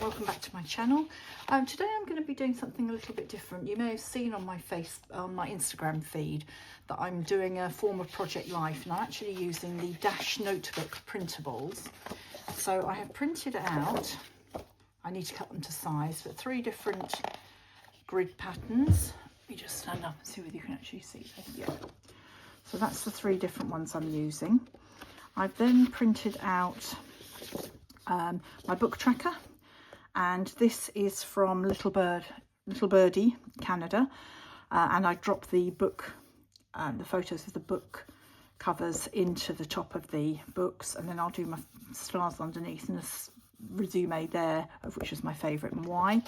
welcome back to my channel. Today I'm going to be doing something a little bit different. You may have seen on my Instagram feed that I'm doing a form of Project Life, and I'm actually using the Dash notebook printables. So I have printed out, I need to cut them to size, but 3 different grid patterns. Let me just stand up and see whether you can actually see this. Yeah. So that's the 3 different ones I'm using. I've then printed out my book tracker, and this is from LittlebirdieCanada, and I dropped the book, the photos of the book covers into the top of the books, and then I'll do my stars underneath and a resume there of which is my favourite and why.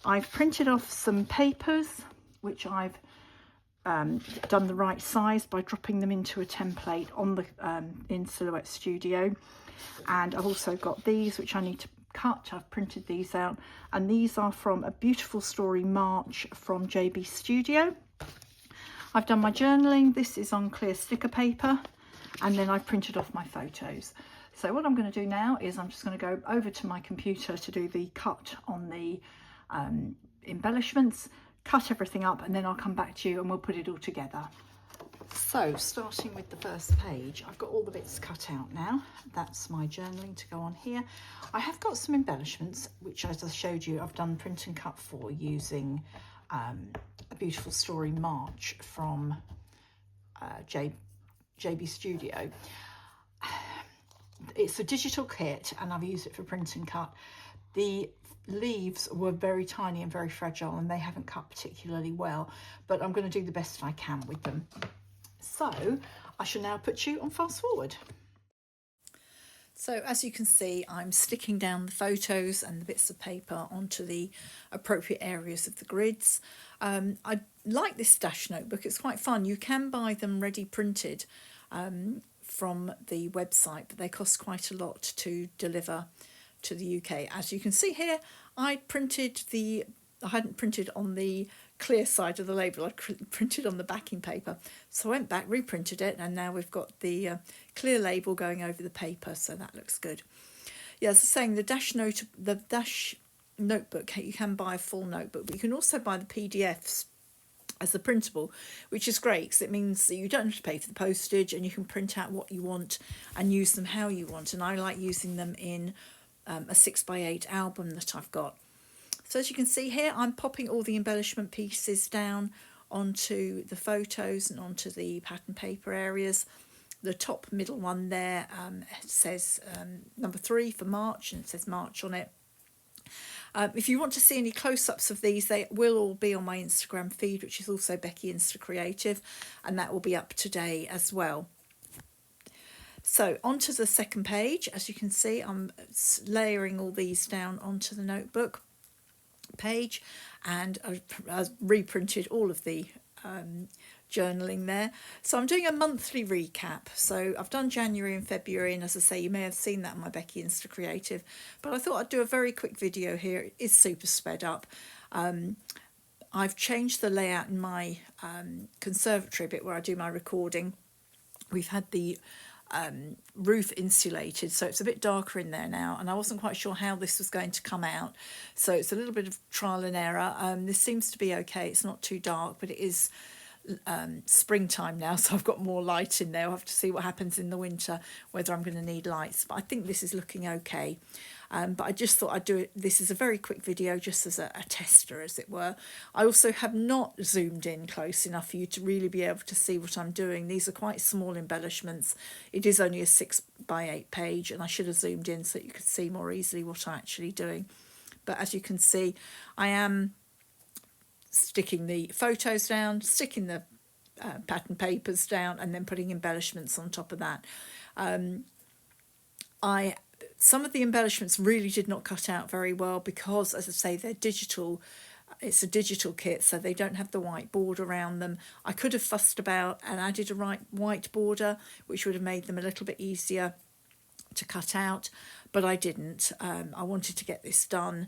I've printed off some papers which I've done the right size by dropping them into a template on the in Silhouette Studio, and I've also got these which I need to cut. I've printed these out, and these are from A Beautiful Story March from JB Studio. I've done my journaling. This is on clear sticker paper, and then I've printed off my photos. So what I'm going to do now is I'm just going to go over to my computer to do the cut on the embellishments, cut everything up, and then I'll come back to you and we'll put it all together. So starting with the first page, I've got all the bits cut out now. That's my journaling to go on here. I have got some embellishments which, as I showed you, I've done print and cut for using A Beautiful Story March from JB Studio. It's a digital kit and I've used it for print and cut. The leaves were very tiny and very fragile, and they haven't cut particularly well, but I'm going to do the best I can with them. So I shall now put you on fast forward. So as you can see, I'm sticking down the photos and the bits of paper onto the appropriate areas of the grids. I like this Dash notebook. It's quite fun. You can buy them ready printed from the website, but they cost quite a lot to deliver to the UK. As you can see here, I hadn't printed on the clear side of the label, I printed on the backing paper. So I went back, reprinted it, and now we've got the clear label going over the paper, so that looks good. Yeah, as I was saying, the Dash notebook, you can buy a full notebook, but you can also buy the PDFs as a printable, which is great because it means that you don't have to pay for the postage, and you can print out what you want and use them how you want. And I like using them in a 6x8 album that I've got. So as you can see here, I'm popping all the embellishment pieces down onto the photos and onto the pattern paper areas. The top middle one there says number 3 for March, and it says March on it. If you want to see any close-ups of these, they will all be on my Instagram feed, which is also Becky Insta Creative, and that will be up today as well. So onto the second page, as you can see, I'm layering all these down onto the notebook page, and I've reprinted all of the journaling there. So I'm doing a monthly recap. So I've done January and February, and as I say, you may have seen that on my Becky Insta Creative, but I thought I'd do a very quick video here. It is super sped up. I've changed the layout in my conservatory bit where I do my recording. We've had the roof insulated, so it's a bit darker in there now, and I wasn't quite sure how this was going to come out, so it's a little bit of trial and error. This seems to be okay. It's not too dark, but it is springtime now, so I've got more light in there. I'll have to see what happens in the winter, whether I'm going to need lights, but I think this is looking okay. But I just thought I'd do it. This is a very quick video, just as a tester, as it were. I also have not zoomed in close enough for you to really be able to see what I'm doing. These are quite small embellishments. It is only a 6x8 page, and I should have zoomed in so that you could see more easily what I'm actually doing. But as you can see, I am sticking the photos down, sticking the pattern papers down, and then putting embellishments on top of that. Some of the embellishments really did not cut out very well because, as I say, they're digital. It's a digital kit, so they don't have the white border around them. I could have fussed about and added a white border, which would have made them a little bit easier to cut out, but I didn't. I wanted to get this done,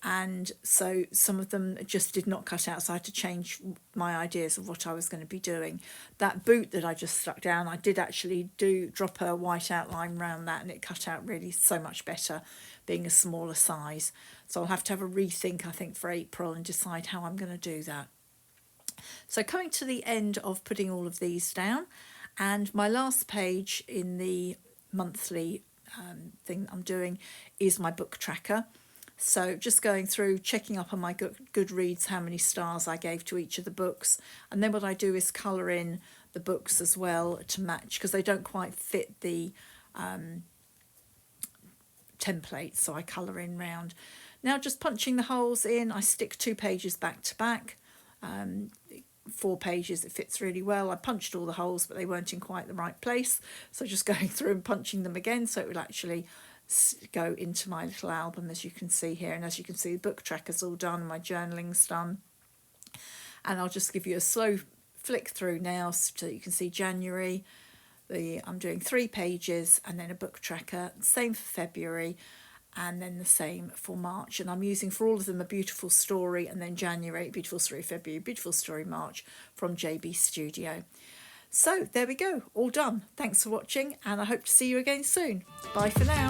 and so some of them just did not cut out, so I had to change my ideas of what I was going to be doing. That boot that I just stuck down, I did actually drop a white outline around that, and it cut out really so much better. being a smaller size. So I'll have to have a rethink, I think, for April and decide how I'm going to do that. So coming to the end of putting all of these down, and my last page in the monthly thing I'm doing is my book tracker. So just going through, checking up on my Goodreads, how many stars I gave to each of the books. And then what I do is colour in the books as well to match, because they don't quite fit the template, so I colour in round. Now just punching the holes in, I stick 2 pages back to back. 4 pages, it fits really well. I punched all the holes, but they weren't in quite the right place, so just going through and punching them again so it would actually go into my little album, as you can see here. And as you can see, the book tracker's all done, my journaling's done. And I'll just give you a slow flick through now so that you can see January. I'm doing 3 pages and then a book tracker, same for February, and then the same for March. And I'm using for all of them a beautiful story, and then January, beautiful story February, beautiful story March from JB Studio. So there we go, all done. Thanks for watching, and I hope to see you again soon. Bye for now.